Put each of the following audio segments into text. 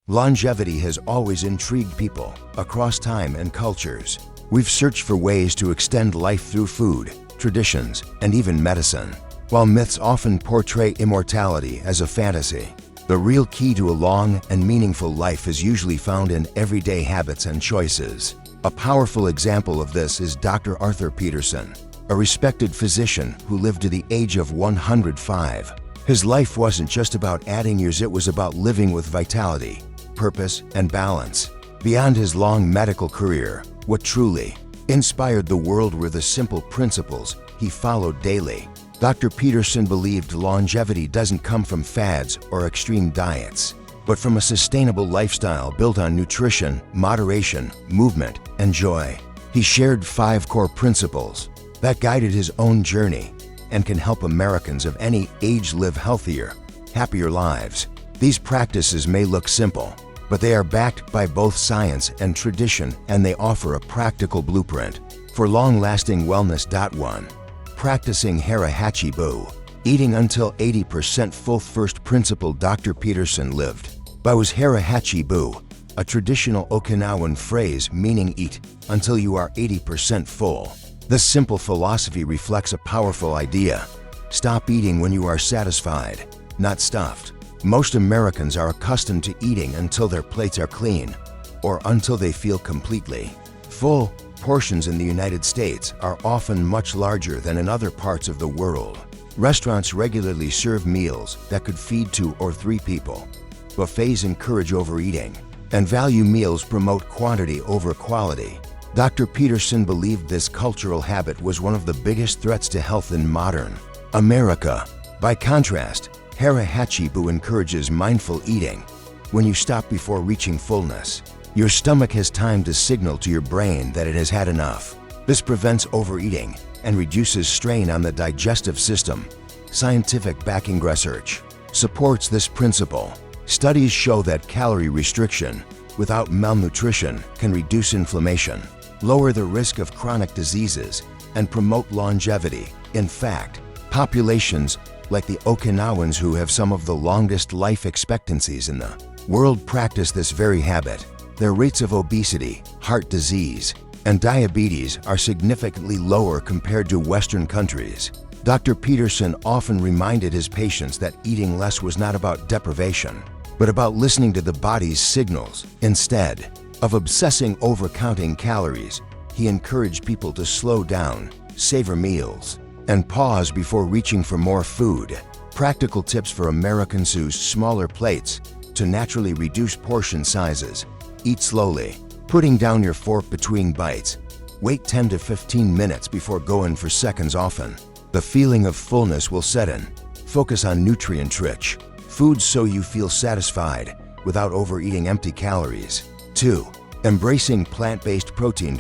Longevity has always intrigued people across time and cultures. We've searched for ways to extend life through food, traditions, and even medicine. While myths often portray immortality as a fantasy, the real key to a long and meaningful life is usually found in everyday habits and choices. A powerful example of this is Dr. Arthur Peterson, a respected physician who lived to the age of 105. His life wasn't just about adding years, it was about living with vitality, purpose, and balance. Beyond his long medical career, what truly inspired the world were the simple principles he followed daily. Dr. Peterson believed longevity doesn't come from fads or extreme diets, but from a sustainable lifestyle built on nutrition, moderation, movement, and joy. He shared 5 core principles that guided his own journey and can help Americans of any age live healthier, happier lives. These practices may look simple, but they are backed by both science and tradition, and they offer a practical blueprint for long-lasting wellness. 1. Practicing Hara Hachi Bu, eating until 80% full. First principle Dr. Peterson lived by was Hara Hachi Bu, a traditional Okinawan phrase meaning eat until you are 80% full. This simple philosophy reflects a powerful idea. Stop eating when you are satisfied, not stuffed. Most Americans are accustomed to eating until their plates are clean or until they feel completely full. Portions in the United States are often much larger than in other parts of the world. Restaurants regularly serve meals that could feed 2 or 3 people. Buffets encourage overeating, and value meals promote quantity over quality. Dr. Peterson believed this cultural habit was one of the biggest threats to health in modern America. By contrast, Hara Hachi Bu encourages mindful eating. When you stop before reaching fullness, your stomach has time to signal to your brain that it has had enough. This prevents overeating and reduces strain on the digestive system. Scientific backing research supports this principle. Studies show that calorie restriction without malnutrition can reduce inflammation, lower the risk of chronic diseases, and promote longevity. In fact, populations like the Okinawans, who have some of the longest life expectancies in the world, practice this very habit. Their rates of obesity, heart disease, and diabetes are significantly lower compared to Western countries. Dr. Peterson often reminded his patients that eating less was not about deprivation, but about listening to the body's signals. Instead of obsessing over counting calories, he encouraged people to slow down, savor meals, and pause before reaching for more food. Practical tips for Americans: use smaller plates to naturally reduce portion sizes. Eat slowly, putting down your fork between bites. Wait 10 to 15 minutes before going for seconds. Often, the feeling of fullness will set in. Focus on nutrient-rich foods so you feel satisfied without overeating empty calories. 2. Embracing plant-based protein.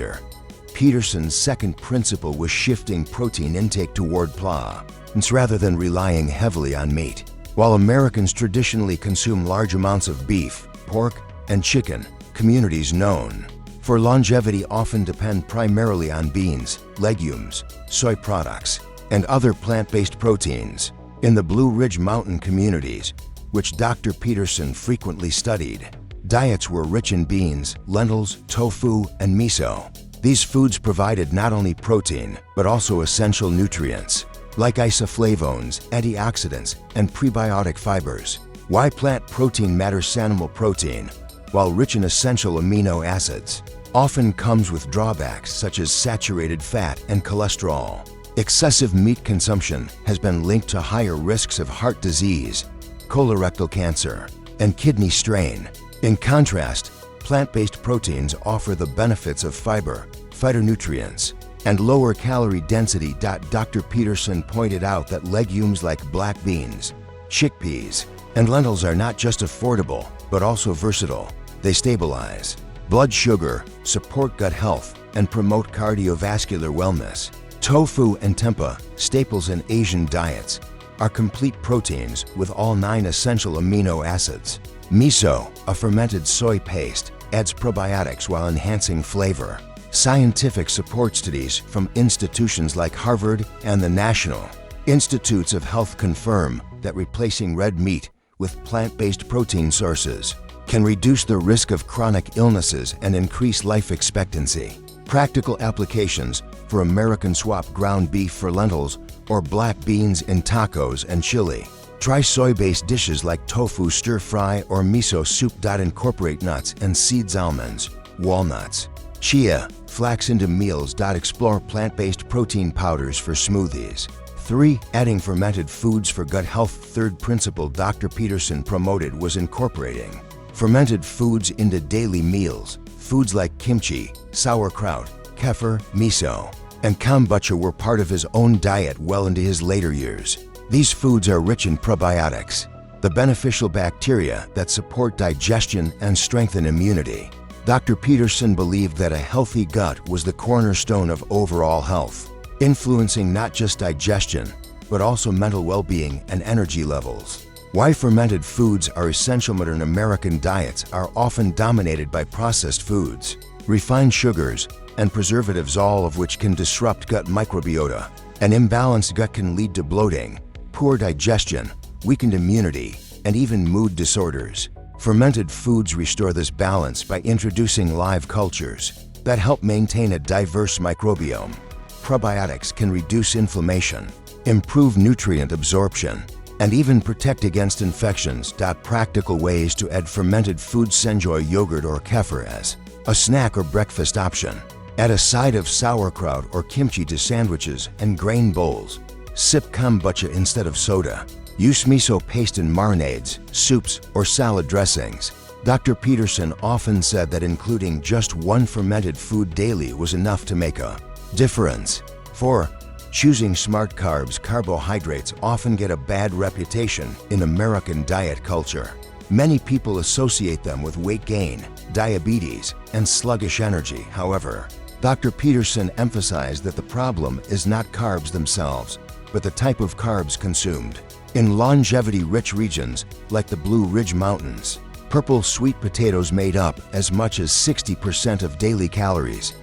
Peterson's second principle was shifting protein intake toward plants rather than relying heavily on meat. While Americans traditionally consume large amounts of beef, pork, and chicken, communities known for longevity often depend primarily on beans, legumes, soy products, and other plant-based proteins. In the Blue Ridge Mountain communities, which Dr. Peterson frequently studied, diets were rich in beans, lentils, tofu, and miso. These foods provided not only protein, but also essential nutrients like isoflavones, antioxidants, and prebiotic fibers. Why plant protein matters. Animal protein, while rich in essential amino acids, often comes with drawbacks such as saturated fat and cholesterol. Excessive meat consumption has been linked to higher risks of heart disease, colorectal cancer, and kidney strain. In contrast, plant-based proteins offer the benefits of fiber, phytonutrients, and lower calorie density. Dr. Peterson pointed out that legumes like black beans, chickpeas, and lentils are not just affordable, but also versatile. They stabilize blood sugar, support gut health, and promote cardiovascular wellness. Tofu and tempeh, staples in Asian diets, are complete proteins with all 9 essential amino acids. Miso, a fermented soy paste, adds probiotics while enhancing flavor. Scientific support studies from institutions like Harvard and the National Institutes of Health confirm that replacing red meat with plant-based protein sources can reduce the risk of chronic illnesses and increase life expectancy. Practical applications for American swap ground beef for lentils or black beans in tacos and chili. Try soy-based dishes like tofu stir-fry or miso soup. Incorporate nuts and seeds, almonds, walnuts, chia, flax into meals. Explore plant-based protein powders for smoothies. 3. Adding fermented foods for gut health. Third principle Dr. Peterson promoted was incorporating fermented foods into daily meals. Foods like kimchi, sauerkraut, kefir, miso, and kombucha were part of his own diet well into his later years. These foods are rich in probiotics, the beneficial bacteria that support digestion and strengthen immunity. Dr. Peterson believed that a healthy gut was the cornerstone of overall health, influencing not just digestion, but also mental well-being and energy levels. Why fermented foods are essential. Modern American diets are often dominated by processed foods, refined sugars, and preservatives, all of which can disrupt gut microbiota. An imbalanced gut can lead to bloating, poor digestion, weakened immunity, and even mood disorders. Fermented foods restore this balance by introducing live cultures that help maintain a diverse microbiome. Probiotics can reduce inflammation, improve nutrient absorption, and even protect against infections. Practical ways to add fermented foods. Enjoy yogurt or kefir as a snack or breakfast option. Add a side of sauerkraut or kimchi to sandwiches and grain bowls. Sip kombucha instead of soda. Use miso paste in marinades, soups, or salad dressings. Dr. Peterson often said that including just one fermented food daily was enough to make a difference. 4. Choosing smart carbs. Carbohydrates often get a bad reputation in American diet culture. Many people associate them with weight gain, diabetes, and sluggish energy. However, Dr. Peterson emphasized that the problem is not carbs themselves, but the type of carbs consumed. In longevity-rich regions, like the Blue Ridge Mountains, purple sweet potatoes made up as much as 60% of daily calories.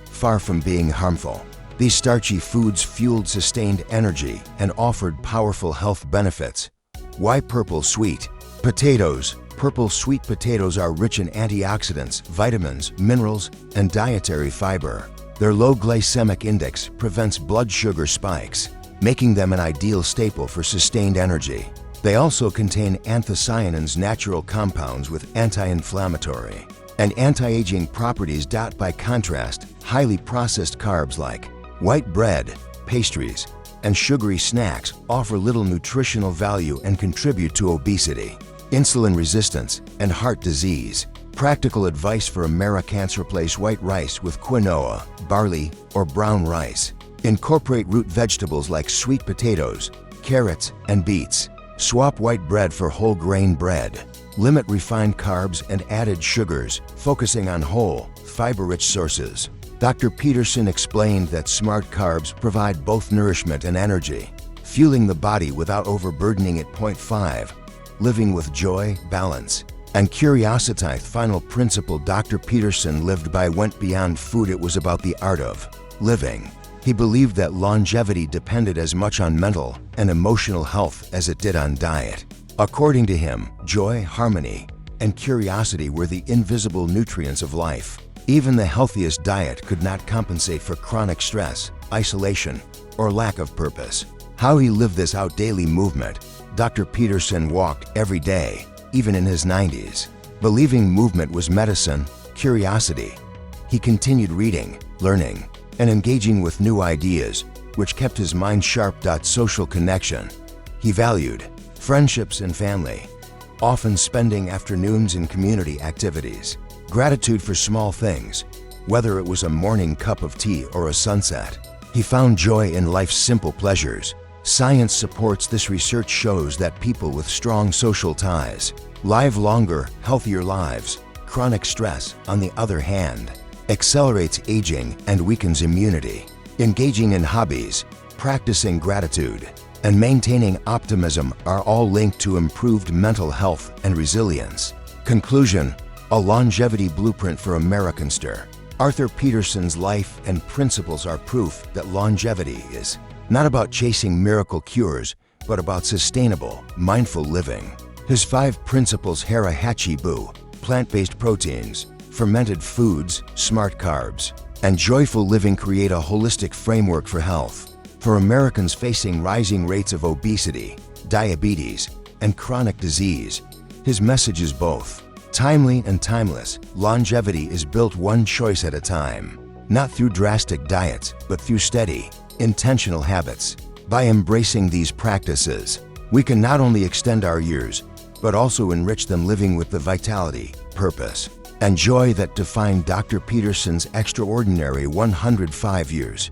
Far from being harmful, these starchy foods fueled sustained energy and offered powerful health benefits. Why purple sweet potatoes? Purple sweet potatoes are rich in antioxidants, vitamins, minerals, and dietary fiber. Their low glycemic index prevents blood sugar spikes, making them an ideal staple for sustained energy. They also contain anthocyanins, natural compounds with anti-inflammatory and anti-aging properties. By contrast, highly processed carbs like white bread, pastries, and sugary snacks offer little nutritional value and contribute to obesity, insulin resistance, and heart disease. Practical advice for Americans: replace white rice with quinoa, barley, or brown rice. Incorporate root vegetables like sweet potatoes, carrots, and beets. Swap white bread for whole grain bread. Limit refined carbs and added sugars, focusing on whole, fiber-rich sources. Dr. Peterson explained that smart carbs provide both nourishment and energy, fueling the body without overburdening it. 5. Living with joy, balance, and curiosity. Final principle Dr. Peterson lived by went beyond food. It was about the art of living. He believed that longevity depended as much on mental and emotional health as it did on diet. According to him, joy, harmony, and curiosity were the invisible nutrients of life. Even the healthiest diet could not compensate for chronic stress, isolation, or lack of purpose. How he lived this out: daily movement. Dr. Peterson walked every day, even in his 90s. Believing movement was medicine, curiosity. He continued reading, learning, and engaging with new ideas, which kept his mind sharp. Social connection. He valued friendships and family, often spending afternoons in community activities. Gratitude for small things, whether it was a morning cup of tea or a sunset. He found joy in life's simple pleasures. Science supports this. Research shows that people with strong social ties live longer, healthier lives. Chronic stress, on the other hand, accelerates aging and weakens immunity. Engaging in hobbies, practicing gratitude, and maintaining optimism are all linked to improved mental health and resilience. Conclusion: a longevity blueprint for Americans. Arthur Peterson's life and principles are proof that longevity is not about chasing miracle cures, but about sustainable, mindful living. His 5 principles: Hara Hachi Bu, plant-based proteins, fermented foods, smart carbs, and joyful living create a holistic framework for health. For Americans facing rising rates of obesity, diabetes, and chronic disease, his message is both timely and timeless. Longevity is built one choice at a time, not through drastic diets, but through steady, intentional habits. By embracing these practices, we can not only extend our years, but also enrich them, living with the vitality, purpose, and joy that define Dr. Peterson's extraordinary 105 years.